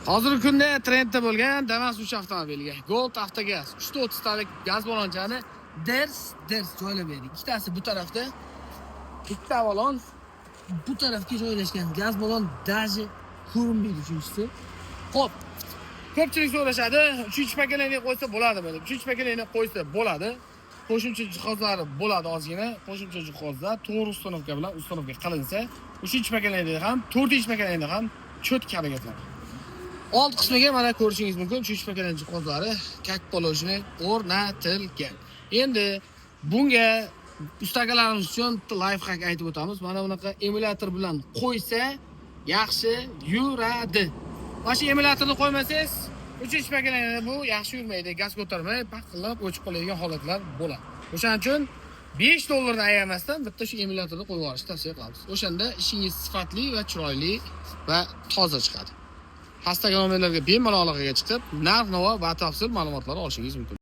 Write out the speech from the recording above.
Hozirgi kunda trendda bo'lgan Damas 3 avtomobiliga Gold Avtogaz 330 talik gaz balonchani ders joylab berdik. Ikkitasi bu tarafda, bitta balon bu tarafga joylashgan. Gaz balon daji ko'rinmaydi uchinchisi. Xo'p. Ko'pchilik so'rashadi, 3 pakalangni qo'ysa bo'ladimi deb. 3 pakalangni qo'ysa bo'ladi. Qo'shimcha jihozlari bo'ladi ozgina. Qo'shimcha jihozlar to'g'ri uстановка bilan uстановка qilinsa, 3 pakalangda ham, 4 pakalangda ham cho'tki harakatlanadi. Old qismiga mana ko'rishingiz mumkin, 3 pakalang jihozlari как положено o'rnatilgan. Endi bunga ustagalarimiz uchun lifehack aytib o'tamiz. Mana bunaqa emulyator bilan qo'ysa yaxshi yuradi. Mana shu emulyatorni qo'ymasangiz, 3 pakalangda bu yaxshi yurmaydi, gaz ko'tarmay, paqillab o'chib qoladigan holatlar bo'ladi. O'shaning uchun $5 dan ayamasdan bitta shu emulyatorni qo'yib olishni tavsiya qilamiz. O'shanda ishingiz sifatli va chiroyli va toza chiqadi. Pastdagi nomerlarga bemalol aloqaga chiqib, narx-navo va batafsil ma'lumotlar olishingiz mumkin.